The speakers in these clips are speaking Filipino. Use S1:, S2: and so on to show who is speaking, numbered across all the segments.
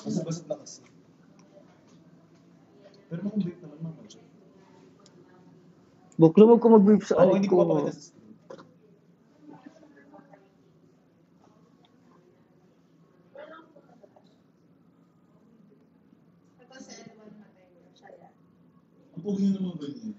S1: Basag-basag na kasi. Pero makong-brief naman, mama.
S2: Buklo mo ko mag-brief sa
S1: Oo,
S2: anak
S1: hindi ko
S2: ko.
S1: papakita sa screen. Ang pogi nyo naman ganyan.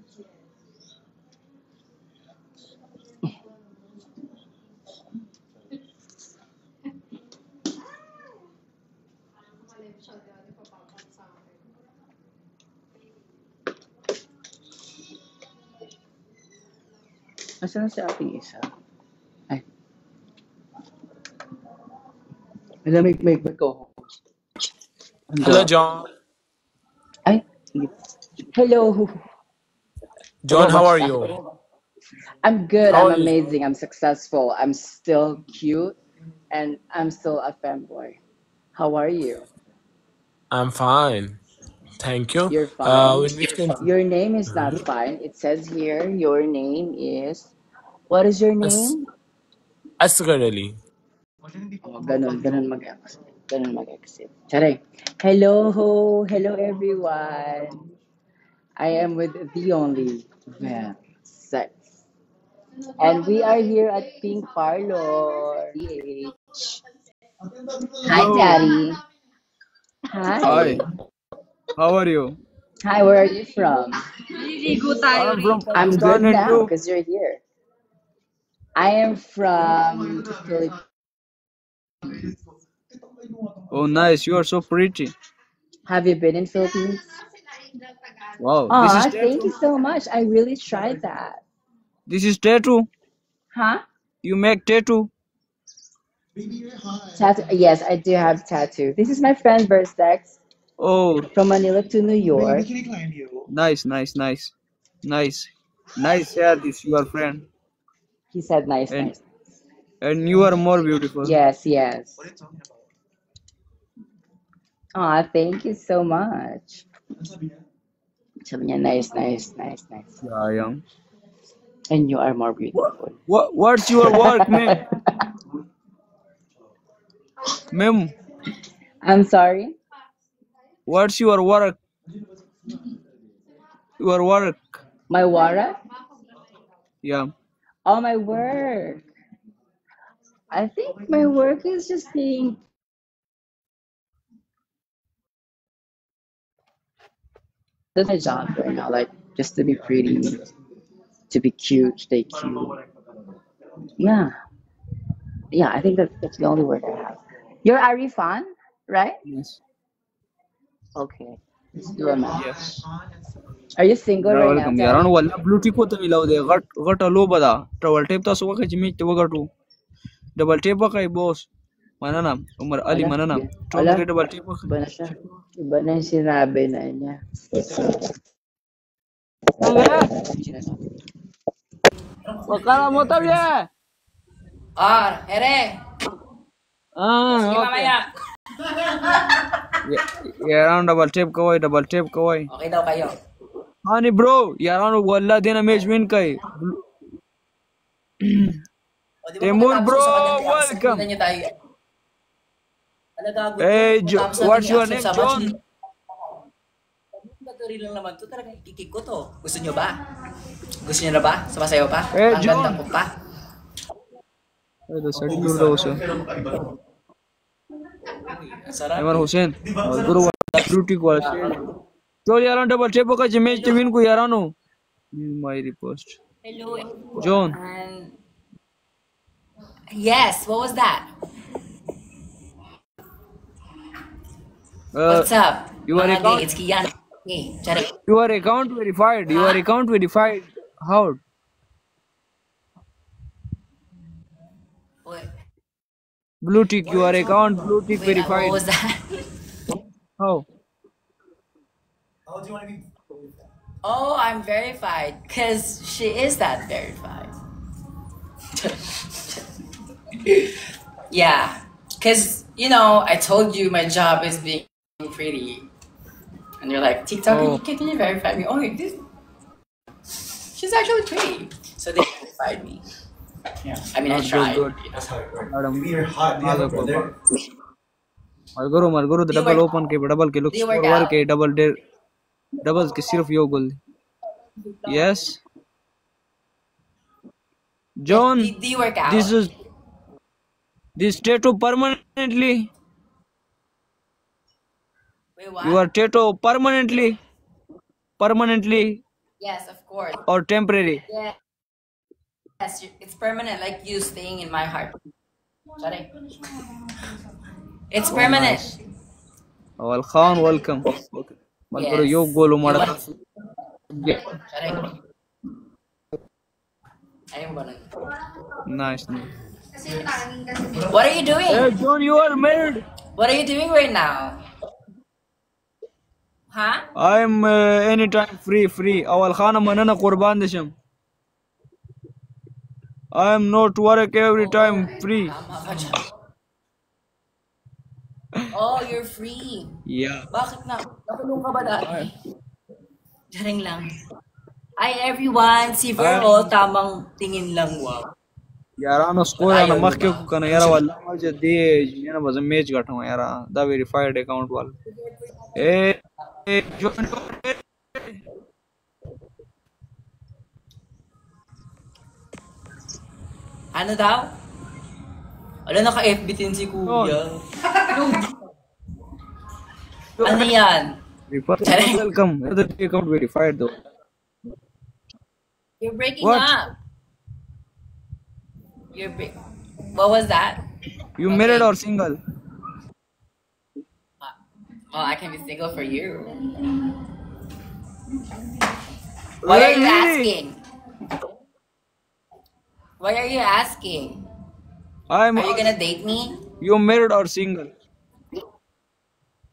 S2: Nasaan na si ating isa? Ay. May co-host.
S3: Hello, John.
S2: Ay. Hello.
S3: John, how are you?
S2: I'm good.
S3: How
S2: I'm
S3: are you?
S2: amazing. I'm successful. I'm still cute. And I'm still a femboy. How are you?
S3: I'm fine. Thank you.
S2: You're fine.
S3: In which country?
S2: Your name is not
S3: Mhm.
S2: fine. It says here your name is. What is your
S3: As-
S2: name?
S3: Asghar Ali.
S2: Oh, ganun mag-exit. Charay. Hello, hello everyone. I am with the only Vel Sex. And we are here at Pink Parlor. Hi,
S4: Hello.
S2: Daddy.
S4: Hi.
S2: Hi.
S4: How are you?
S2: Hi, where are you from?
S4: I'm from
S2: I'm
S4: Pakistan
S2: good
S4: and
S2: now
S4: you?
S2: because you're here. I am from the Philippines.
S4: Oh, nice. You are so pretty.
S2: Have you been in Philippines?
S4: Wow. This is
S2: Aw, thank you
S4: tattoo.
S2: so much. I really tried that.
S4: This is tattoo.
S2: Huh?
S4: You make tattoo.
S2: Tattoo? Yes, I do have tattoo. This is my friend Verstex
S4: Oh,
S2: from Manila to New York.
S4: nice, nice, nice, nice, nice. Hair, this your friend,
S2: He said nice,
S4: and
S2: nice.
S4: you are more beautiful.
S2: Yes, yes. Aw, thank you so much. Sabi niya, nice, nice, nice, nice.
S4: Yeah, yeah.
S2: And you are more beautiful.
S4: What's your work, ma'am? Ma'am,
S2: I'm sorry?
S4: what's your work? Your work?
S2: My wara?
S4: Yeah.
S2: Oh, my work. I think my work is just being. That's my job right now. Like, just to be pretty, to be cute, stay cute. Yeah. Yeah, I think that's the only work I have. You're Arifan, right?
S4: Yes.
S2: Okay. Let's do a match.
S4: Yes.
S2: Are you single
S4: You're
S2: right now,
S4: welcome. यार
S2: Daddy?
S4: वल्ला ब्लूटूथ को तो मिलाओ दे गट लो बदा trouble tape तो सुबह के जिमी तो गटू डबल टेप का boss mana na Umar Ali
S2: Ala,
S4: mana na
S2: ala,
S4: Tom double tape का
S2: iba na siya. Iba na yung sinabi na niya.
S4: wakala mo tabi
S5: Ere, sige
S4: okay
S5: mamaya.
S4: yaran double tape kawai
S5: Okay daw kayo.
S4: hani bro yaran walla dena match win kai
S5: O, di ba
S4: Temur
S5: pagkatapos
S4: bro
S5: sa kanyang reaction,
S4: welcome
S5: hindi na niya tayo. Ala gago to.
S4: hey
S5: Pagkatapos natin
S4: what's your
S5: reaction
S4: name
S5: sa match,
S4: John
S5: Battery lang naman to, talagang ikikik ko to. Gusto nyo ba? Gusto nyo na ba? Sumasayaw pa?
S4: Hey,
S5: Ang
S4: John.
S5: ganda ko pa?
S4: Hey, sadi dur daw siya
S5: Ang sarap.
S4: Emar Hussein guru beauty ko chol yaran double tape ka match win ko yaran no my repost
S5: Hello.
S4: John
S5: Yes, what was that?
S4: uh,
S5: What's up?
S4: your
S5: Mga
S4: account-
S5: gay, it's Kian. Hey, charik.
S4: your account verified how
S5: What?
S4: blue tick your account blue tick
S5: Wait,
S4: verified
S5: what was that?
S4: how
S5: Oh, I'm verified. Because she is that verified. Yeah. Because, you know, I told you my job is being pretty. And you're like, TikTok,
S4: Oh.
S5: can you verify me? Oh, this, she's actually pretty. So they verified me. I mean, I
S4: Good,
S5: tried.
S4: good.
S1: That's how it works.
S4: Madam,
S1: You're hot. Do you have a brother?
S4: मरगरो
S5: Do you
S4: double
S5: work
S4: open
S5: out?
S4: के double के look
S5: Do you work
S4: score वर
S5: out?
S4: के double के सिर्फ यो गोल yes
S5: Yes.
S4: John
S5: Do you work out?
S4: this is this tattoo permanently
S5: Wait, what?
S4: you are tattoo permanently
S5: Yes, of course.
S4: or temporary
S5: Yes, it's permanent, like you staying in my heart. Sorry. It's permanent.
S4: nice Awal Khan welcome मरगरो
S5: Yes.
S4: यो गोल
S5: You
S4: मारा
S5: want? Sorry. I am gonna.
S4: nice
S5: What are you doing?
S4: hey John you are married
S5: What are you doing right now? Huh?
S4: I am anytime free Awal Khan manana qurban desham I am not work every time free
S5: Oh, you're free.
S4: yeah
S5: Bakit na? Nakulong ka ba dati? Jaring lang. Hi everyone, si Vero, tamang tingin lang, wow.
S4: यार आना स्कोर आना मख के कना यार वाला मुझे दे यार बस मैच गठा यार द वेरीफाइड अकाउंट वाला ए जो
S5: Ano daw? Ala, naka-FB din si Kuya. Ano yan?
S4: welcome the account verified though
S5: You're breaking
S4: What?
S5: up. What was that?
S4: you
S5: Okay.
S4: married or single
S5: Oh, I can be single for you. Why are you
S4: Really?
S5: asking? Why are you asking?
S4: I'm
S5: Are you gonna date me?
S4: you married or single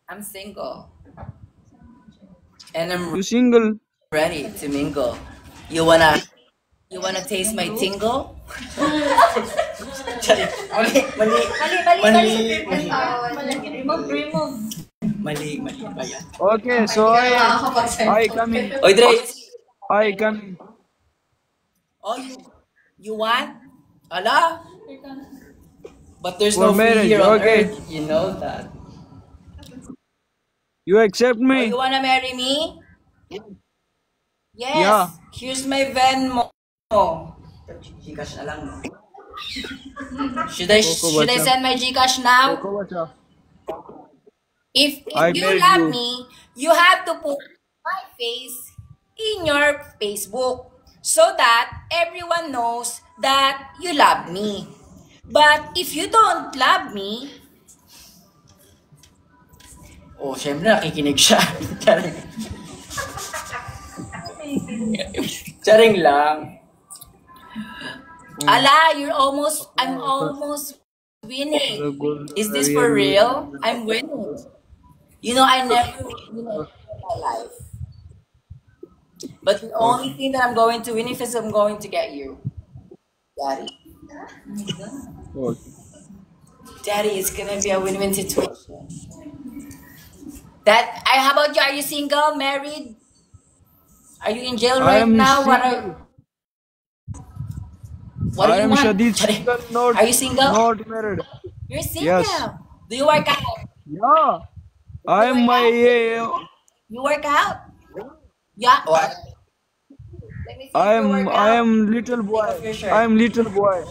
S5: I'm single. And I'm
S4: you single
S5: ready to mingle. You wanna taste my tingle? Mali ba yan?
S4: okay so I come in
S5: Oy, Dre.
S4: I come in
S5: Oh, you want? Ala? But there's
S4: For
S5: no free
S4: marriage,
S5: here on
S4: okay.
S5: earth. You know that.
S4: you accept
S5: Oh,
S4: me
S5: you wanna marry me? Yes.
S4: Yeah.
S5: Here's my Venmo. Gcash na lang, no? Should I send my Gcash now? If
S4: I
S5: you
S4: married
S5: love
S4: you.
S5: me, you have to put my face in your Facebook so that everyone knows that you love me. But if you don't love me, oh, syempre nakikinig siya. Charing lang. Ala, I'm almost winning. Is this for real? I'm winning. You know, I never win in my life. But the only thing that I'm going to win is I'm going to get you. Daddy. Daddy, it's gonna be a win-win situation. How about you? Are you single, married? Are you in jail
S4: I
S5: right
S4: am
S5: now?
S4: single.
S5: What do
S4: I
S5: you
S4: am
S5: want?
S4: Shadid single, not,
S5: Are you single?
S4: not married.
S5: You're single.
S4: Yes.
S5: Do you work out?
S4: Yeah. I am my
S5: You work out? Yeah. What? Let me see if
S4: I
S5: you work
S4: am
S5: out.
S4: little boy.
S5: Take off your shirt.
S4: I am little boy.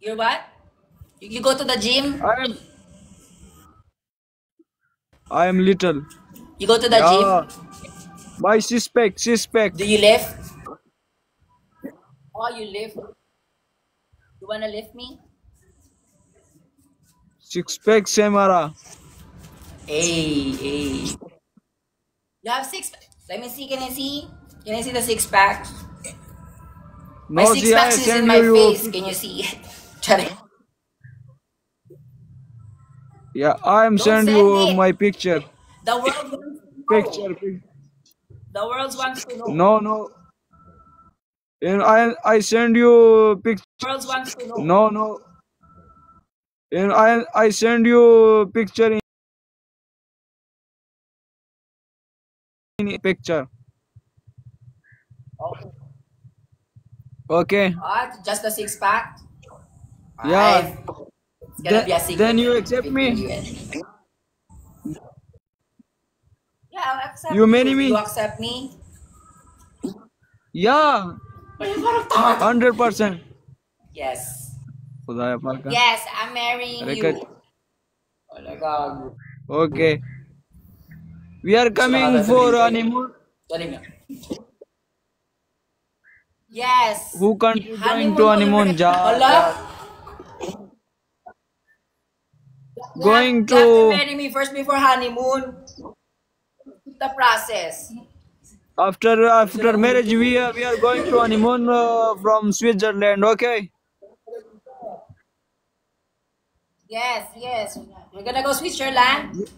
S5: You're what? You go to the gym?
S4: I am little.
S5: You go to the
S4: Yeah.
S5: gym?
S4: By six pack.
S5: Do you lift? Oh, you lift. You wanna lift me?
S4: Six pack से हमारा.
S5: Hey. You have six. Let me see. Can I see? Can I see the six pack? My
S4: No,
S5: six
S4: see, I
S5: packs is in
S4: send
S5: my
S4: you.
S5: face. Can you see it? Chari.
S4: Yeah, I am
S5: Don't
S4: send
S5: send
S4: you
S5: it.
S4: my picture.
S5: The world wants to know.
S4: Picture.
S5: The world wants to know.
S4: No. And I send you picture.
S5: The world wants to know.
S4: No. And I send you picture in picture. Okay.
S5: What? Just the six pack?
S4: Yeah.
S5: It's gonna be a secret
S4: Then you accept
S5: between
S4: me?
S5: you and me. Yeah, I'll accept
S4: You marry
S5: you.
S4: me?
S5: You accept me?
S4: Yeah. 100%.
S5: Yes.
S4: खुदाया पाक का.
S5: Yes, I'm marrying
S4: अरे
S5: you.
S4: कर.
S5: Oh my God.
S4: Okay. We are coming for honeymoon.
S5: Sorry nga. Yes.
S4: Who country going
S5: Honeymoon
S4: to honeymoon?
S5: already. Hala?
S4: Going
S5: You have to
S4: to
S5: marry me first before honeymoon. The process.
S4: after marriage we are going to honeymoon from Switzerland. Okay.
S5: Yes, yes. We're gonna go Switzerland.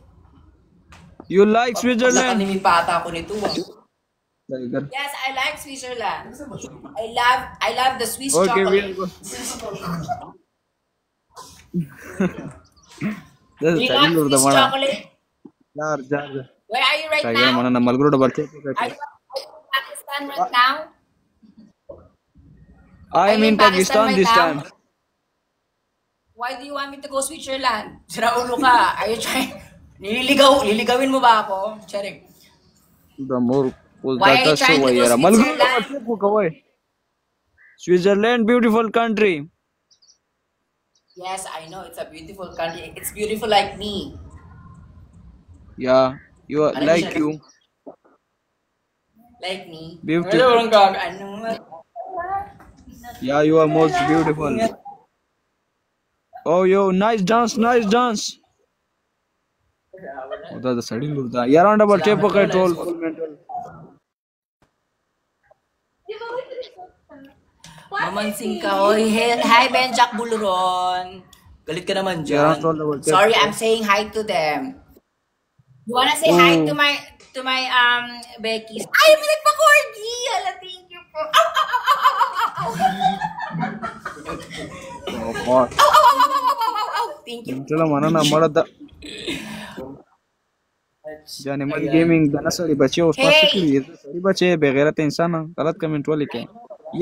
S4: You like Switzerland?
S5: Pagkakanimin pa ata ako nito.
S4: Very good.
S5: Yes, I like Switzerland. I love the Swiss
S4: Okay, we
S5: chocolate.
S4: are go. That's
S5: Do you
S4: study
S5: like
S4: lurda
S5: Swiss
S4: mana.
S5: chocolate?
S4: Jar.
S5: Where are you right
S4: Tiger
S5: now?
S4: mana na malguro barche.
S5: Are you in Pakistan right now?
S4: I am in Pakistan
S5: right
S4: this
S5: now?
S4: time.
S5: Why do you want me to go Switzerland? Sira ulo ka. Are you trying? Liligawin mo ba ako? Charing.
S4: The more
S5: Why are you trying to go
S4: malguro
S5: Switzerland?
S4: barche ko kawai. Switzerland, beautiful country.
S5: Yes, I know. It's a beautiful country. It's beautiful like me.
S4: Yeah, you are
S5: Ano
S4: like
S5: siya?
S4: you.
S5: Like me.
S4: Beautiful.
S5: Ano ang gag? Ano?
S4: Yeah, you are most beautiful. Oh, yo, nice dance. Oh, that's the study lurda. Yaran double tape okay, troll full mental.
S5: Mamansing ka. Oy, hi, Benjak Buluron. Galit ka naman
S4: Yeah,
S5: dyan.
S4: troll double tape.
S5: Sorry, I'm saying hi to them. You wanna say hi to my Becky's? Ay, may nagpa-corgi! Hala, thank you po. Ow, ow, ow, ow, ow, ow, ow.
S4: Oh, God.
S5: Ow, ow, ow, ow, ow, ow, ow. Thank you.
S4: Chalo mana na marada. जाने मन गेमिंग दाना सारी बच्चे उस पास से ये सारी बच्चे बेगैरत इंसान गलत कमेंट वाले क्या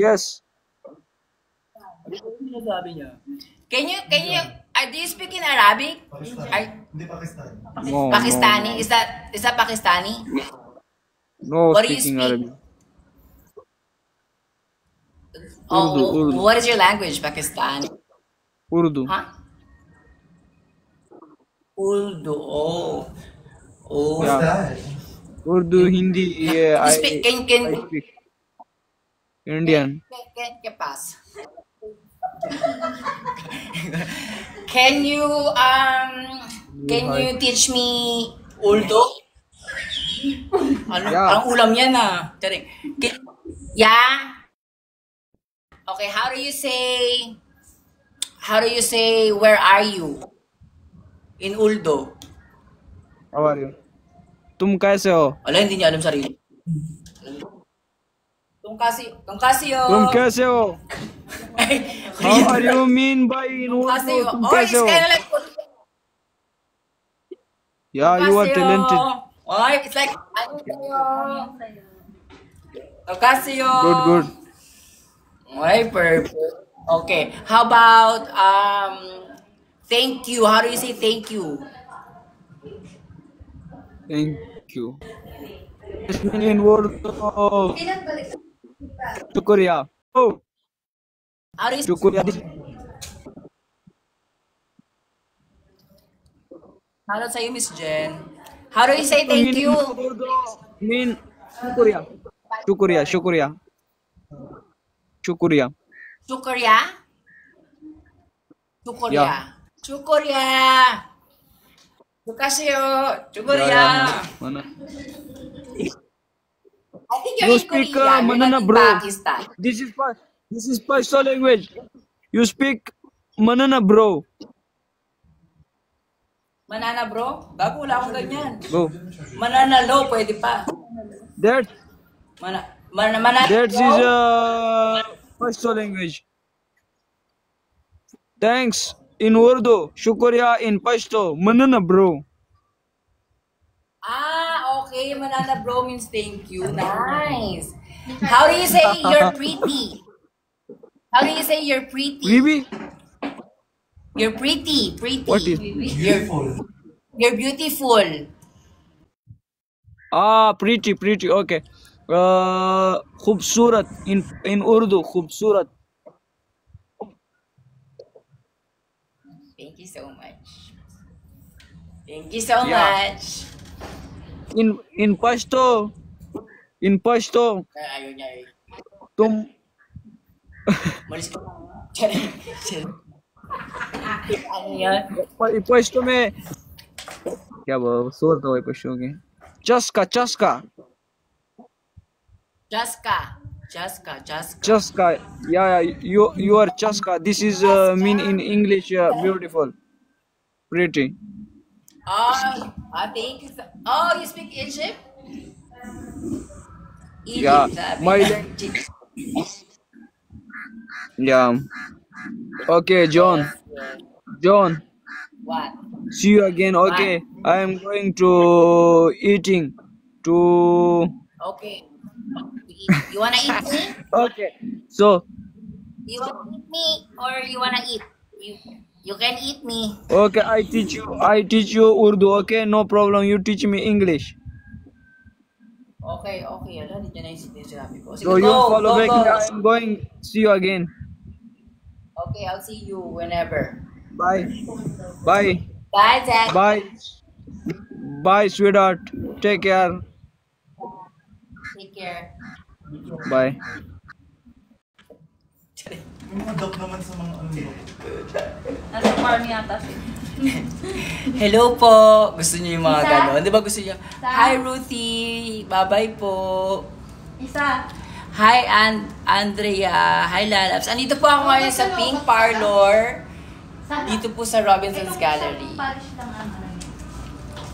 S4: yes
S5: Can you, do you speak in Arabic?
S1: Hindi Pakistan.
S4: no
S5: Pakistani? Is that Pakistani?
S4: no
S5: What do you
S4: speaking
S5: speak?
S4: Arabic Urdu.
S5: What is your language, Pakistani?
S4: Urdu
S5: Huh? Urdu. Oh.
S4: yeah
S1: That.
S4: Urdu Hindi yeah,
S5: You
S4: I
S5: speak,
S4: speak Indian
S5: can pass. Can you teach me Urdu? Ano,
S4: Yeah.
S5: Ang ulam yan ah. Charing. Yeah. Okay, how do you say where are you in Urdu?
S4: how are you तुम कैसे हो
S5: Wala, hindi niya alam sarili. Tung kasi
S4: तुम कैसे हो how are you mean by in Urdu तुम
S5: Oh,
S4: कैसे
S5: it's
S4: हो
S5: kind of like
S4: yeah you are talented
S5: Oh, it's like Ocasio.
S4: good
S5: Okay, perfect. Okay, how about thank you? How do you say thank you?
S4: thank you in Urdu शुक्रिया oh
S5: How do you
S4: शुक्रिया
S5: How do say Miss Jen? How do you say thank you?
S4: mean शुक्रिया शुक्रिया शुक्रिया शुक्रिया
S5: Chukurya? Chukurya.
S4: Yeah.
S5: Chukurya. Ocasio. Chukurya.
S4: mana
S5: I think you're
S4: You
S5: in
S4: speak,
S5: Korea. You're
S4: Manana,
S5: not in
S4: bro.
S5: Pakistan.
S4: this is Pashto language you speak manana bro
S5: Manana bro? Gago, wala akong ganyan.
S4: bro
S5: Manana low, pwede pa.
S4: that
S5: Manana
S4: that
S5: bro?
S4: is Pashto language thanks in Urdu shukriya in Pashto manana bro
S5: Ah, okay. Manana bro means thank you. Nice. How do you say you're pretty? How do you say you're pretty?
S4: Bibi?
S5: You're pretty.
S4: What is?
S5: You're beautiful.
S4: Pretty. Okay. खूबसूरत in Urdu. खूबसूरत.
S5: Thank you so much. Thank you so much.
S4: In Pashto.
S5: Ayaw niya eh.
S4: तुम
S5: Malis ka. Ano yan?
S4: Pashto में क्या वो शोर तो है पश्तो के चस्का yeah you are chaska. This is mean in English beautiful, pretty.
S5: Oh, I think. Oh, you speak Egypt?
S4: Yeah, my yeah. Okay, John.
S5: What?
S4: See you again. Okay, I am going to eating to.
S5: Okay. You wanna eat me?
S4: Okay, so
S5: You wanna eat me or you wanna eat? You can eat me.
S4: okay, I teach you Urdu. Okay, no problem. You teach me English.
S5: Okay. Ala, hindi na yung sinabi ko. Sige,
S4: So you follow back.
S5: go.
S4: I am going. See you again.
S5: Okay, I'll see you whenever.
S4: Bye,
S5: Bye, Zach.
S4: bye, sweetheart. Take care.
S5: Take care.
S4: Bye.
S1: May mga doc naman sa mga ano.
S6: Nasa farm yata siya.
S5: Hello po. Gusto niyo yung mga gano'n? Di ba gusto niyo? Hi, Ruthie. Bye-bye po.
S6: Isa.
S5: Hi, Andrea. Hi, Lalabs. Andito po ako ngayon sa Pink Parlor. Dito po sa Robinson's Gallery.
S6: Polish lang ang ano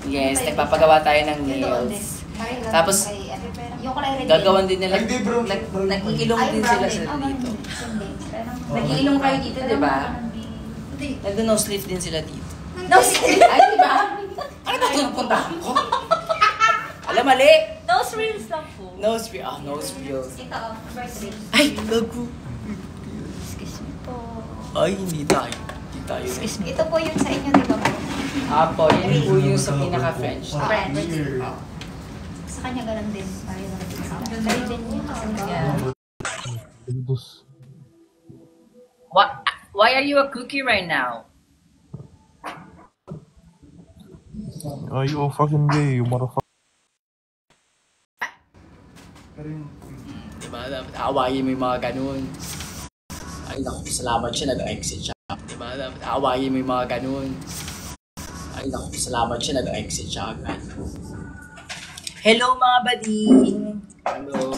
S6: niya.
S5: Yes, nagpapagawa tayo ng nails. Tapos, gagawan din nila. Nag-iilong din sila sa dito. Nag-iilong kayo dito, di ba? Nag-nose lift din sila dito.
S6: Nose ring.
S5: Ay, di ba? Ano ba ito napunta ko? Alam, mali.
S6: Nose rings lang po.
S5: Nose reels.
S6: Ito, birthday.
S5: Ay, gago.
S6: Excuse me po.
S5: Ay, hindi tayo.
S6: Excuse me. Ito po yung sa inyo, di ba po?
S5: Apo, yan po yung sa pinaka-French.
S6: Friend. Sa kanya ganun din. Ganun din yun.
S5: Yeah. Why are you a cookie right now?
S7: Are you a fucking gay, you motherfucker?
S5: Diba? Dapat awayin mo yung mga ganun. Ay, naku, salamat siya, nag-exit siya. Diba? Dapat awayin mo yung mga ganun. Ay, naku, salamat siya, nag-exit siya agad. Hello, mga bading!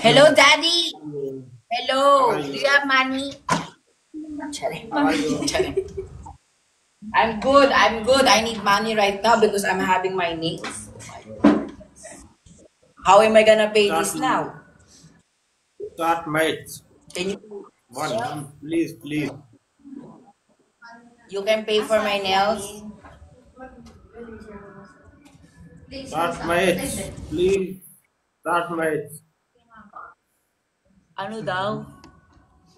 S5: Hello, Daddy! Hello! Do you have money? I'm good. I need money right now because I'm having my nails. How am I gonna pay this now?
S8: Start, mate.
S5: Can you?
S8: One, please.
S5: You can pay for my nails.
S8: Start, mate. Please. Start, mate.
S5: Ano daw?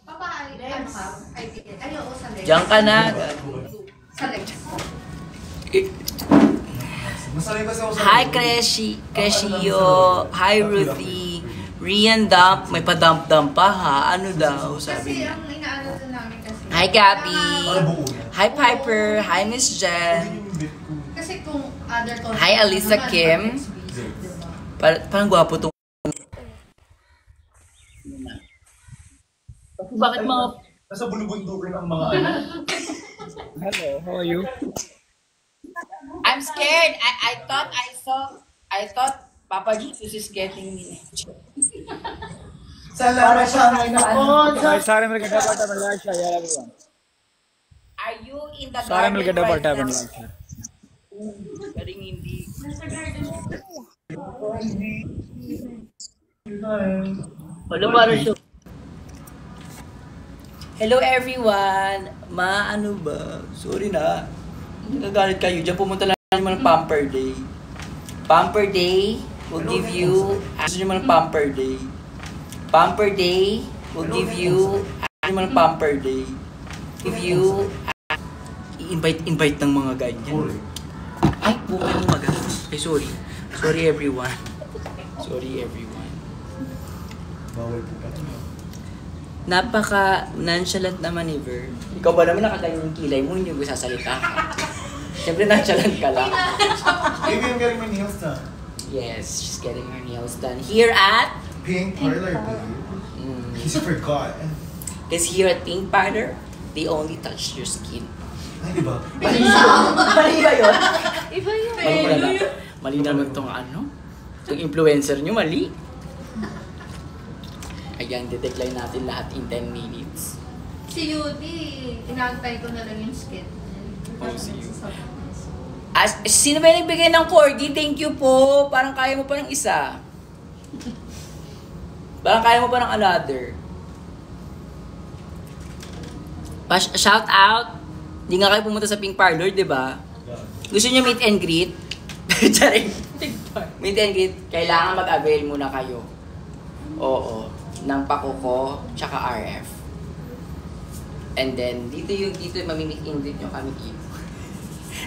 S6: Papa, ano ka? Ayaw, sa leg.
S5: Diyan ka na.
S6: Sa leg.
S5: Hi, Crescio. Hi, Ruthie. Rian Dump. May pa-dump-dump pa ha. Ano daw? Sabi
S6: Kasi
S5: niya.
S6: ang inaano din namin kasi.
S5: Hi, Gabby. Hi, Piper. Hi, Miss Jen.
S6: Kasi kung other country.
S5: Hi, Alisa Kim. Parang gwapo tong. Bakit mga...
S1: Nasa bulubundukin ang mga ano.
S4: Hello, how are you?
S5: I'm scared. I thought Papa Jesus is getting me.
S1: Salamat siya ngayon ako.
S4: सारे मिलके double tap and like share यार everyone
S5: Are you in the
S4: सारे
S5: garden
S4: मिलके double
S5: right
S4: tap
S5: now?
S4: And like share
S5: Galing hindi. Hello, Marusho. Hello, everyone. Ano ba? Sorry na. Nagagalit kayo. Diyan pumunta lang naman ng Pamper Day. Pamper Day will give you... Gusto nyo man ng Pamper Day. Pamper Day will give you, ano man Pamper Day? Give you, invite ng mga ganyan. Ay, bukan mo maganda. Ay, sorry. Sorry everyone. Sorry everyone.
S1: Bawal po pa.
S5: Napaka-nonchalant naman ni Ver. Ikaw ba naman nakaganyan yung kilay mo, hindi mo sasalita ka. Siyempre nonchalant ka lang.
S1: Maybe I'm getting my nails done.
S5: Yes, she's getting her nails done. Here at...
S1: Pink parlor, babe. Kasi forgot.
S5: Because here at Pink Parlor, they only touch your skin.
S1: Ay, di ba?
S5: Mali ba yun?
S6: Iba yun.
S5: Mali naman itong ano? Itong influencer nyo, mali. Ayan, detect natin lahat in 10 minutes.
S6: Si Yudi, inaantay ko na lang yung skit.
S5: Oh, see you. Sino ba yung nagbigay ng corgi? Thank you po. Parang kaya mo pa ng isa. Parang kaya mo pa ng another. Shout out. Hindi nga kayo pumunta sa Pink Parlor, di ba? Gusto niyo meet and greet? Charing. Meet and greet. Kailangan mag-avail muna kayo. Oo. Ng Pakuko, tsaka RF. And then, dito mamimit and greet nyo kami dito.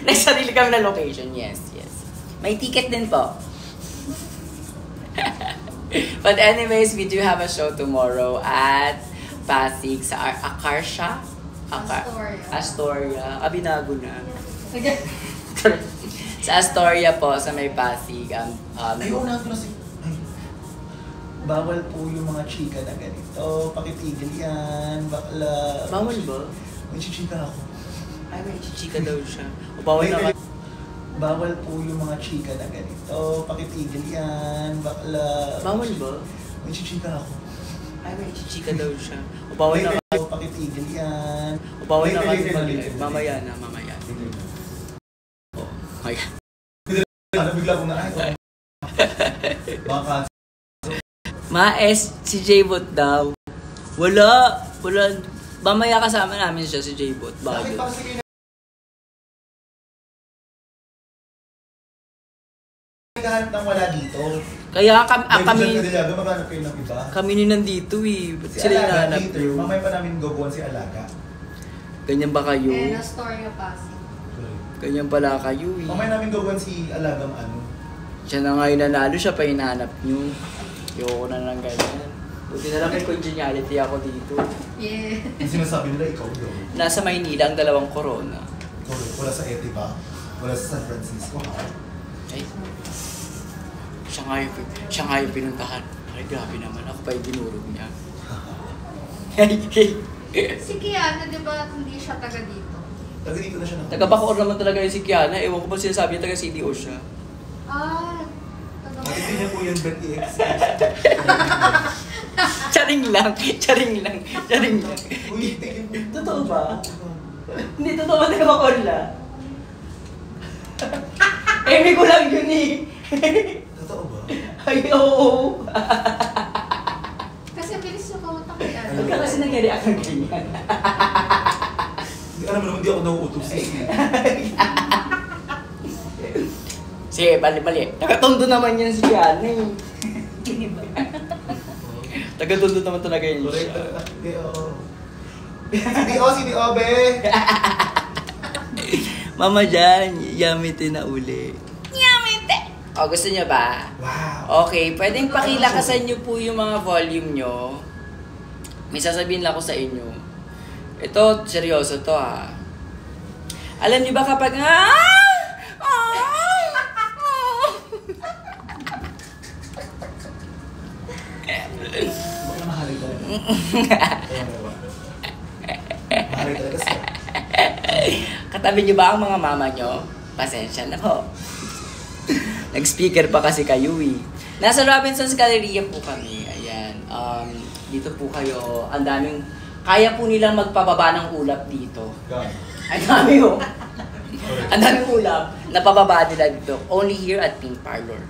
S5: Nagsarili kami na location. Yes, yes. May ticket din po. But anyways, we do have a show tomorrow at Pasig sa Akarsha. Astoria. Binago na. Sa Astoria po, sa may Pasig.
S1: Ay, una ko na si... Ay. Bawal po yung mga chika na ganito. Pakitigil yan. Bakla.
S5: Bawal ba?
S1: May chichika ako.
S5: Ay, may chichika daw siya. O bawal na ka.
S1: Bawal po yung mga chika na ganito. Pakitigil yan. Bakla.
S5: Bawal ba?
S1: May chichika ako.
S5: Ay, may chichika daw siya. O bawal na ka.
S1: Pakitigil yan.
S5: O bawal na ka.
S1: Later.
S5: Mamaya na. O, kaya.
S1: Bigla ko na ay. Baka.
S5: Maes, si J-Bot daw. Wala. Mamaya kasama namin siya, si J-Bot. Bakit?
S1: Naghahanap ng wala dito.
S5: Kaya kami ni nandito eh. Ba't sila hinahanap nyo?
S1: Mamaya pa namin gogoan si Alaga.
S5: Ganyan ba kayo?
S6: Astoria Pasig.
S5: Ganyan pala kayo eh.
S1: Mamaya namin gogoan si Alagang ano.
S5: Siya na ngayon nanalo, siya pa hinahanap nyo. Ayoko na lang ganyan. Buti na lang may congeniality ako dito.
S6: Yeah.
S1: Yung sinasabi nila, ikaw yun.
S5: Nasa Maynila ang dalawang corona.
S1: Wala sa Eti ba? Wala sa San Francisco, ha?
S5: Ay. Siya nga yung pinuntahan. Ay, grabe naman. Ako pa yung dinurog niya.
S6: Si Kiana, di ba, hindi siya taga dito?
S1: Taga dito na siya.
S5: Taga Bacoor naman talaga yung si Kiana. Ewan ko ba sinasabi niya taga CDO siya.
S6: Taga
S1: Hindi niya po yung Bet EX.
S5: Charing lang.
S1: Uy, tingin mo.
S5: Totoo ba? Hindi totoo ba taga Bacoor na? Emi ko lang yun eh.
S1: Totoo ba?
S5: Ay, oo.
S6: Kasi bilis yung kamuta kay ano.
S5: Huwag ka kasi nag-react ng ganyan.
S1: Hindi alam mo naman, hindi ako nauutos eh.
S5: Sige, bali. Taga-tondo naman yan si Kiana eh. Taga-tondo naman talaga yun siya.
S1: CDO, be!
S5: Mama dyan, yamite na uli. Yamite! O, gusto niyo ba?
S1: Wow!
S5: Okay, pwedeng pakilakasan niyo po yung mga volume niyo. May sasabihin lang ako sa inyo. Ito, seryoso to ha. Alam niyo ba kapag
S1: Baka mahalay talaga. Mahalay talaga siya.
S5: Katabi niyo ba ang mga mama niyo? Pasensya na po. Nag-speaker pa kasi kayo eh. Nasa Robinson's Galleria po kami. Ayan. Dito po kayo. Ang daming... Kaya po nilang magpababa ng ulap dito. Ang dami oh. Ang daming ulap. Napababa nila dito. Only here at Pink Parlor.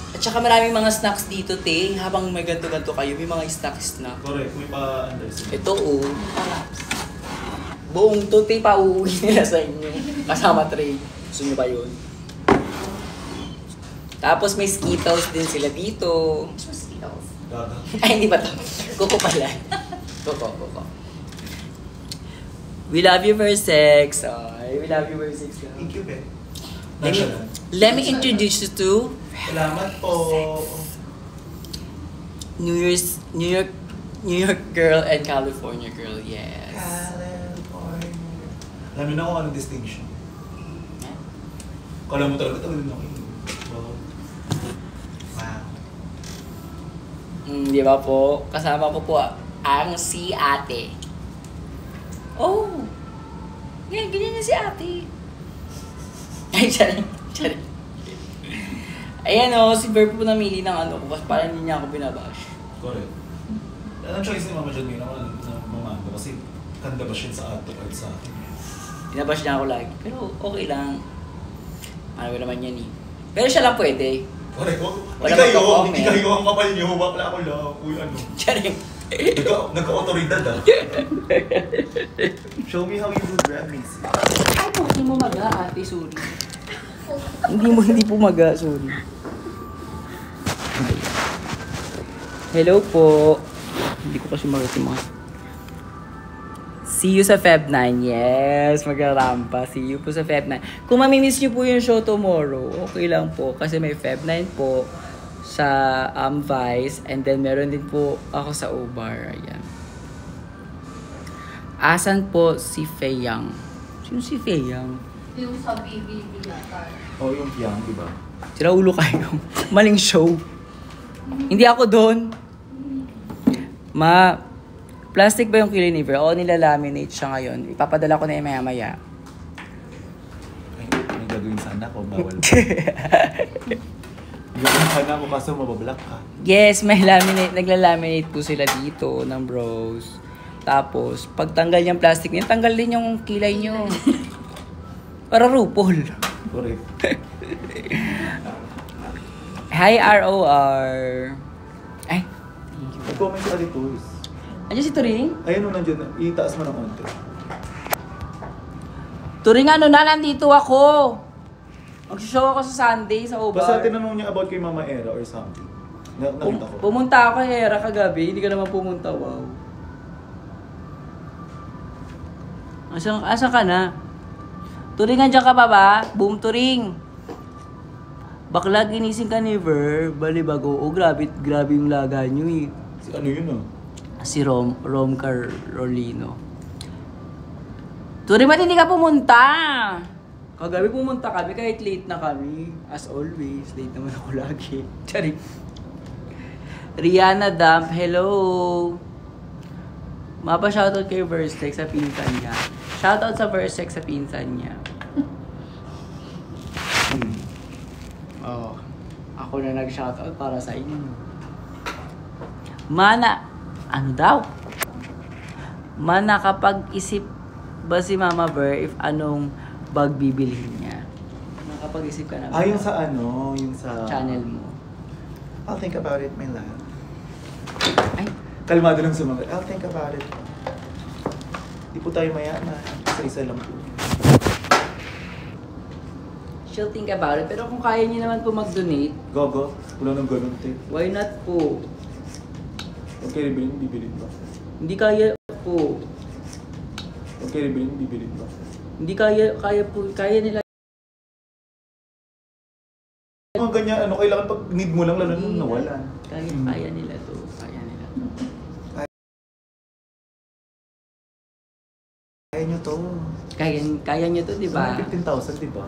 S5: At saka maraming mga snacks dito, te. Habang may ganto-ganto kayo, may mga snacks na.
S1: Correct, may pa-understand.
S5: Ito oh. Buong to, te, pauwi nila sa inyo. Kasama tray. Gusto nyo ba yun? Tapos may Skittles din sila dito. Skittles.
S1: Gaga.
S5: Ay, hindi ba to? Kuko pala. Kuko. We love you, Versex. We love you, Versex.
S1: Thank you, Ben.
S5: Let me introduce you to
S1: Salamat po.
S5: New York girl and California girl. Yes.
S1: California. Alam mo na kung anong distinction. Kala mo talaga ito, ganun ako. Wow.
S5: Di ba po? Kasama ko po ang si ate. Oh! Ganyan na si ate. Ay, charing. Ayan o, si Ver po namili ng ano ko kasi parang hindi niya ako binabash.
S1: Correct. Anong choice ni Mama John ngayon naman na mamando? Kasi kanda ba siya sa ato at sa akin?
S5: Binabash niya ako lagi. Pero okay lang. Ano naman yan eh. Pero siya lang pwede.
S1: Correct.
S5: Wala
S1: Hindi kayo ang kapal niyo. Bakla ako lang. Uy, ano?
S5: Charing.
S1: Nagka-autoridad ah. Show me how you do drag, Macy.
S5: Ay, hindi mo maga, ate. Sorry. Hindi po maga. Sorry. Hello po. Hindi ko kasi magati mga... See you sa Feb 9. Yes, magrarampa. See you po sa Feb 9. Kung mamimiss niyo po yung show tomorrow, okay lang po. Kasi may Feb 9 po sa Vice. And then meron din po ako sa Obar. Ayan. Asan po si Feyang? Sino si Feyang?
S6: Yung sa BBB yata.
S1: Oh, yung Piang, di ba?
S5: Sira ulo kayo. Maling show. Hindi ako doon. Plastic ba yung Kiliniver? Oo, nilalaminate siya ngayon. Ipapadala ko na yung maya-maya.
S1: Ay, may gagawin sana ko. Bawal. Gagawin sana ako kaso mabablock ka.
S5: Yes, may laminate. Nagla-laminate po sila dito ng bros. Tapos, pag tanggal yung plastic niya, tanggal din yung kilay nyo. Para RuPaul.
S1: Correct.
S5: Hi, ROR. Ay,
S1: Mag-comment ka dito.
S5: andiyan si Turing?
S1: Ayun o, nandiyan. Itaas mo ng konti.
S5: Turing, ano na, nandito ako. Mag-show ako sa Sunday sa Obar.
S1: Basta tinanong niya about kay Mama Era or something. Nakita ko.
S5: Pumunta ako kay Era kagabi, hindi ka naman pumunta, wow. Asan ka na? Turing, andyan ka pa ba? Boom, Turing. Bakla, ginising ka ni Ver, balibago. Oh, grabe yung laga nyo eh.
S1: Ano yun ah?
S5: Si Rom Carolino. Turing, ba't hindi ka pumunta? Kagabi pumunta kami kahit late na kami. As always, late naman ako lagi. Charing. Rihanna Damp, hello. Mapa-shoutout kay Versex sa pinsan niya. Shoutout sa Versex sa pinsan niya. Oh, ako na nag-shoutout para sa inyo. Ano daw? Nakapag-isip ba si Mama Ver if anong bag bibilhin niya? Nakapag-isip ka na ba?
S1: Yung sa ano, yung sa...
S5: Channel mo.
S1: I'll think about it, my love.
S5: Ay,
S1: Kalmado lang sa mga, I'll think about it. Di po tayo mayaman. Isa-isa lang po.
S5: she'll think about it. Pero kung kaya niyo naman po mag-donate,
S1: Gogo, wala nang ganun, te.
S5: why not po?
S1: Huwag kayo rin bibilin ba?
S5: Hindi kaya po.
S1: Huwag kayo rin bibilin ba?
S5: Hindi kaya po. Kaya nila.
S1: Mga ganyan, ano, kailangan pag need mo lang, lalo nung nawala.
S5: Kaya nila to. Kaya nila to.
S1: Kaya nyo to.
S5: Kaya nyo to, di ba?
S1: 15,000, di ba?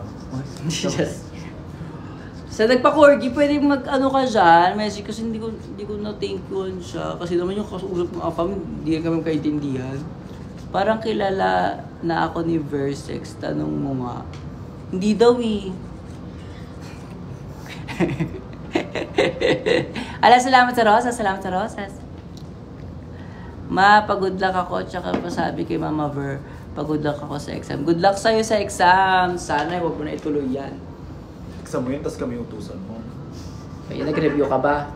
S5: Sa nagpa-corgi, pwede mag-ano ka dyan, message kasi hindi ko na-thank you siya. Kasi naman yung kausap ng afam, hindi kami kaintindihan. Parang kilala na ako ni Versex, tanong mo nga. Hindi daw eh. Salamat sa rosas, salamat sa rosas. Pag-good luck ako, tsaka pasabi kay Mama Ver, pag-good luck ako sa exam. Good luck sa'yo sa exam. Sana huwag mo na ituloy yan.
S1: Exam mo yun, tapos kami utusan mo.
S5: Kaya nag-review ka ba?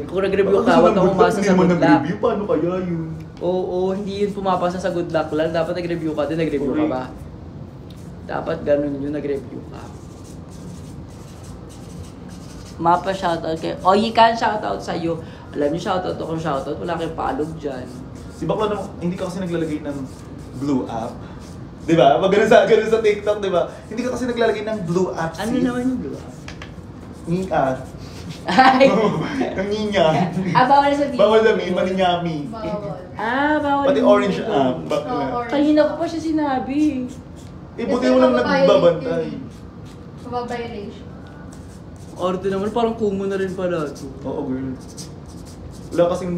S5: Kung nag-review ka, huwag kang umasa sa good luck.
S1: Nag-review, paano kaya yun?
S5: Oo, hindi yun pumapasa sa good luck lang. Dapat nag-review ka din, nag-review ka ba? Dapat ganun yun, nag-review ka. Mapa shoutout kay... O, Yikan, shoutout sa'yo. Alam niyo, shoutout akong shoutout. Wala kayong palog dyan.
S1: Si bakla naman, hindi ka kasi naglalagay ng blue app. Di ba? Pag ganun sa TikTok, di ba? Hindi ka kasi naglalagay ng blue app.
S5: Ano naman yung blue app? Ay!
S1: Ang ninya.
S5: Bawal sa TV.
S1: Bawal na mi, maninyami.
S6: Bawal.
S5: Bawal.
S1: Pati orange app.
S6: Orange.
S5: Kanina ko pa siya sinabi.
S1: Buti mo lang nagbabantay.
S6: Mababiolation.
S5: Orte naman, parang kumo na rin pala ito.
S1: Oo, girl. Wala kasing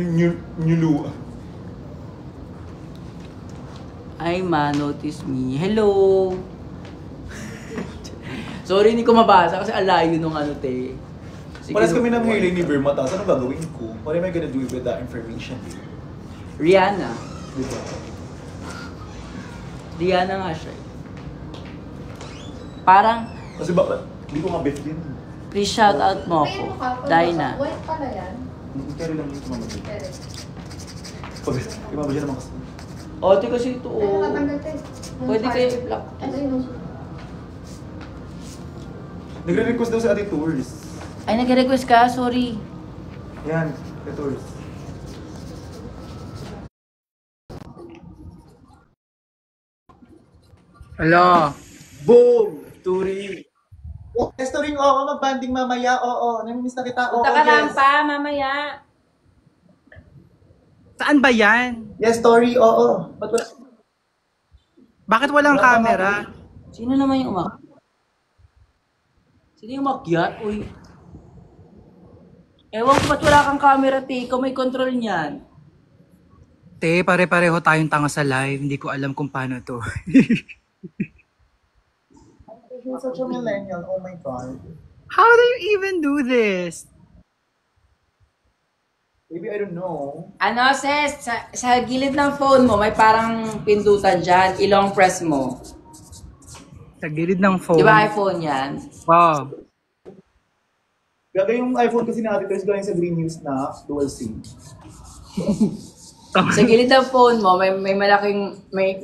S1: nyulu.
S5: Ay, ma, notice me. Hello! Sorry, hindi ko mabasa kasi alayo nung ano, te. Sige,
S1: Paras kami ng hailing ni Verma, tapos anong gagawin ko? What am I gonna do with that information?
S5: Rihanna.
S1: Diba?
S5: Rihanna nga siya. Parang,
S1: Kasi bakit? Hindi ko nga bet din.
S5: please shout out mo ako. Dinah.
S6: White pala yan.
S1: Carry lang yung tumama din.
S6: Pero.
S1: Pag, iba ba siya naman kasi?
S5: Ote kasi ito,
S6: Pero
S5: oh.
S6: natanggal tayo.
S5: Pwede kayo i-block.
S6: Ano yun?
S1: Nagre-request daw si Ate Tours.
S5: Ay, nag-request ka? Sorry.
S1: Yan, Ate Tours.
S4: Ala.
S1: Boom! Turi! Yes, Turing, oo, mag-banding mamaya, oo. Namimiss na kita, oo,
S5: Punta ka lang
S1: yes.
S5: pa, mamaya.
S4: Saan ba yan?
S1: Yes, Tori, oo. Ba't wala?
S4: Bakit walang camera?
S5: Sino naman yung umak? Sino yung umakyat? Uy. Ewan ko ba't wala kang camera, te. Ikaw may control niyan.
S4: Te, pare-pareho tayong tanga sa live. Hindi ko alam kung paano to.
S1: You're such a millennial, oh my God.
S4: How do you even do this?
S1: Maybe I don't know.
S5: Ano, sis? Sa gilid ng phone mo, may parang pindutan dyan. Ilong press mo.
S4: Sa gilid ng phone.
S5: Di ba iPhone yan?
S4: Wow.
S1: Gaga yung iPhone kasi natin, tapos galing sa Green News na dual SIM.
S5: Sa gilid ng phone mo, may malaking, may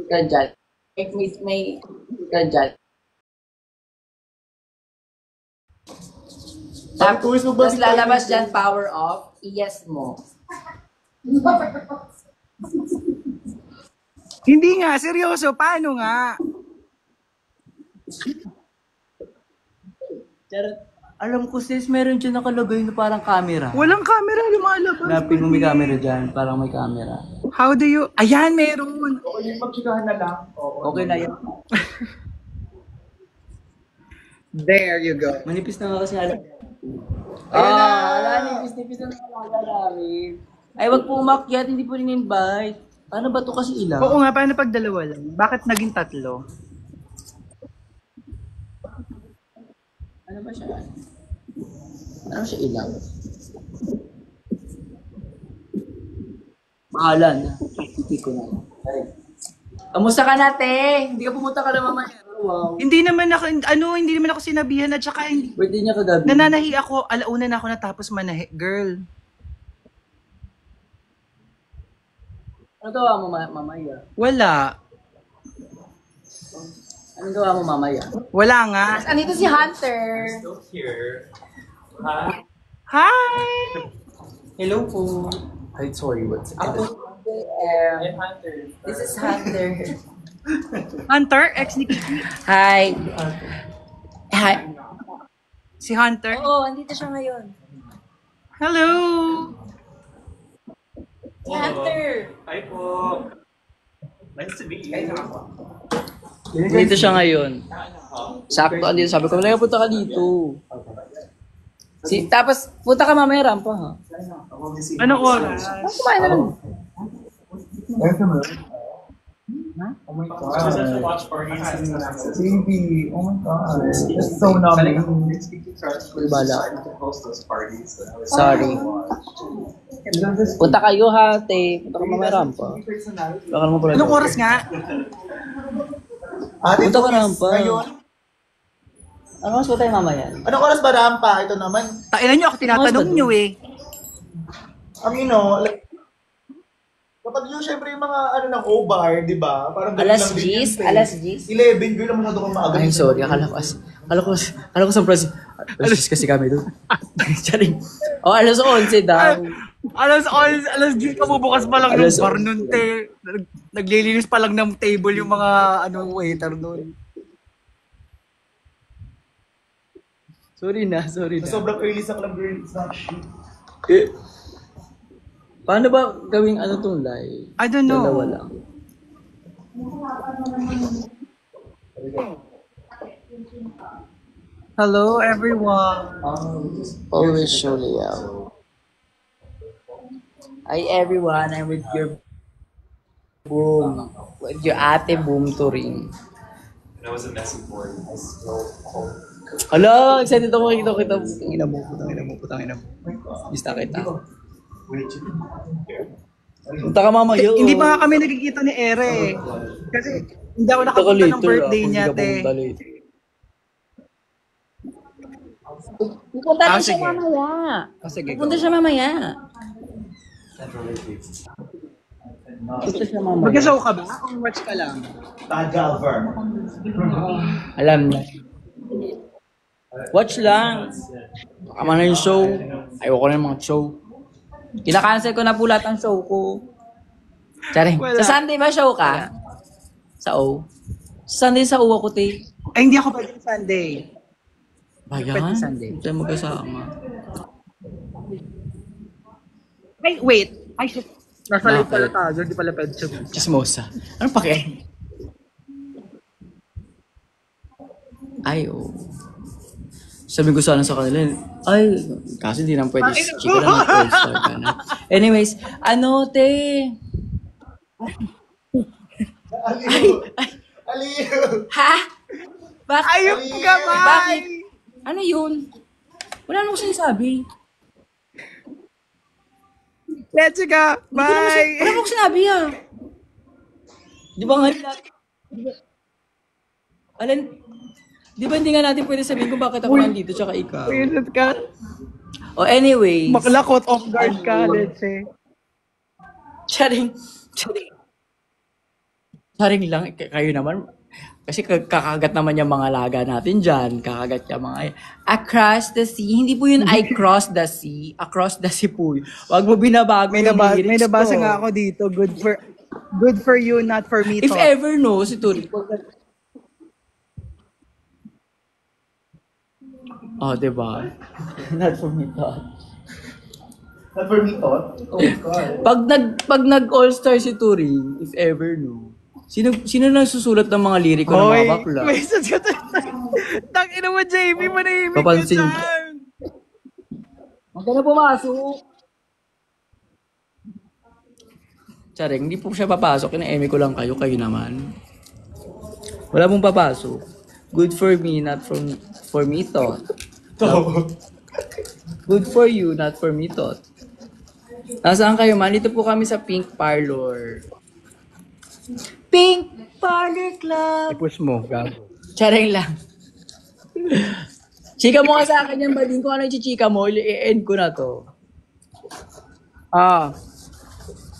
S5: ganyan. May ganyan. Tapos lalabas dyan, power off, i-yes mo.
S4: Hindi nga, seryoso. Paano nga?
S5: Alam ko sis, meron dyan nakalagay na parang camera.
S4: Walang camera lumalabas.
S5: Hanapin mo may camera dyan, parang may camera.
S4: How do you... Ayan, meron.
S1: Okay, yung magchikahan na lang. Oo.
S5: Okay na yan.
S4: There you go.
S5: Manipis na nga kasi alam.
S1: Ayan na!
S5: Wala, nipis na nakakala namin. Ay, wag po umakyat, hindi po rin-invite. Paano ba to kasi ilang?
S4: Oo nga, paano pag dalawa lang? Bakit naging tatlo?
S5: Ano ba siya? Ano siya ilang? Mahalan na. Hindi ko na. Kamusta ka na, te? Hindi ka pumunta ka na mamaya. Wow.
S4: Hindi naman ako sinabihan at saka hindi.
S5: Birthday niya kagabi.
S4: Nananahi ako, alauna na ako natapos manahi. Girl.
S5: Ano gawa mo mamaya?
S4: Wala.
S5: Anong gawa mo mamaya?
S4: Wala nga.
S5: Andito si Hunter.
S4: Hi!
S5: Hello po.
S1: Hi, sorry, what's
S5: Ako, Hunter. This is Hunter.
S4: Hunter, ex ni Kiki.
S5: Hi. Hi.
S4: Si Hunter.
S5: Oo, andito siya ngayon.
S4: Hello!
S5: Si Hunter.
S7: Hi po. Nice to meet you.
S5: Dito siya ngayon. Sakto andito. Sabi ko, wala punta ka dito. Tapos, punta ka mamaya rampa, ha?
S4: Anong oras?
S5: Kumain na lang.
S1: Oh my God. Baby, oh my God. It's so numbing.
S5: Bala. Sorry. Punta kayo, ha, te. Punta ka mamaya rampa. Baka naman pala.
S4: Anong oras nga?
S5: Punta ka rampa.
S1: Ngayon.
S5: Ano oras ba tayo mamaya?
S1: Anong oras ba rampa? Ito naman.
S4: Tainan nyo ako, tinatanong nyo eh.
S1: Like, kapag yung syempre yung mga ng O-bar, di ba? Parang
S5: Alas 10? Alas 10?
S1: 11, girl, masyado kang maaga.
S5: Ay, sorry. Akala ko surprise.
S2: Alas 10 kasi kami doon. Charing. O, alas 11 daw.
S4: Alas 10 ka bubukas pa lang ng
S2: Alas
S4: bar nun, te. Naglilinis pa lang ng table yung mga waiter nun.
S2: Sorry na.
S1: Sobrang early sa club girl, it's not shit.
S2: Paano ba gawing tong live?
S4: I don't know.
S2: Dalawa lang.
S4: Hello, everyone.
S2: Always show layout. Hi everyone, I'm with your boom. With your ate boom to ring.
S7: That was a messy board. I still
S2: Hala, excited ako kita. Putang ina mo. Bista kita. Punta ka mamaya.
S4: Hindi pa nga kami nagkikita ni Ere. Kasi hindi ako nakapunta ng birthday niya, te.
S2: Pupunta
S4: Ah,
S2: na siya
S4: sige.
S2: mamaya.
S4: Sige,
S2: Pupunta siya mamaya.
S4: Mag-show ka ba? O watch ka lang?
S1: Tagalver.
S2: Alam na. Watch lang. Baka na yung show. Ayoko na yung mga show. Kinakancel ko na po lahat ng show ko. Charing.
S4: Wala.
S2: Sa Sunday ba show ka? Sa O? Sa Sunday sa O ako, te.
S4: Ay, hindi ako pwede Sunday.
S2: Bayan?
S4: Pwede Sunday.
S2: Hindi tayo magkasama.
S4: Ay, wait. Ay, shit. Nasa late pala
S2: Bakit?
S4: tayo. Hindi pala pwede siya.
S2: Chismosa. Ano pa kaya? Ay, oh. Sabi ko sana sa kanila, ay, kasi hindi naman pwede si Chico lang mag-all-star ka na. Anyways, te?
S1: Aliyo!
S2: Ha? Bakit?
S4: Ayop ka ba?
S2: Bakit? Ano yun? Wala naman ko sinasabi.
S4: Let's go. Bye.
S2: Wala naman ko sinabi Di ba nga Alan, di ba hindi nga natin pwede sabihin kung bakit ako nandito tsaka ikaw?
S4: Wait ka.
S2: Oh, anyways.
S4: Maklakot off guard ka, let's say.
S2: Charing lang. Kayo naman. Kasi kakagat naman yung mga laga natin dyan. Kakagat yung mga across the sea. Hindi po yun I cross the sea. Across the sea po yun. Huwag mo binabago
S4: May
S2: yung lyrics
S4: nabasa
S2: ko.
S4: nga ako dito. Good for you, not for me.
S2: If ever no, si Turi. Oh, diba? Not for me thought.
S1: Not for me, thought. Oh, God.
S2: Pag nag-all-star si Turing, if ever no, sino nagsusulat ng mga liriko ng mga bakla?
S4: Message ka to. Tangina mo, Jamie, manahimik ka
S2: Papansin.
S4: dyan.
S2: Huwag ka na pumasok. Charing, hindi po siya papasok. Ina-eme ko lang kayo naman. Wala pong papasok. Good for me, not for me thought. Good for you, not for me thought. Nasaan kayo man? Dito po kami sa Pink Parlor. Pink Parlor Club!
S4: I-push mo, gago.
S2: Charing lang. Chika mo nga sa akin yan, bading kung ano yung chichika mo, i-end ko na to.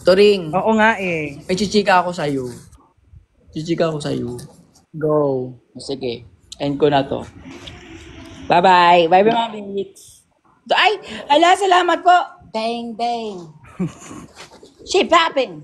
S2: Turing,
S4: Oo nga eh.
S2: may chichika ako sa'yo. Chichika ako sa'yo.
S4: Go.
S2: Sige, end ko na to. Bye-bye. Bye-bye, mga babes. Ay! Ala, salamat po! Bang, bang. She popping!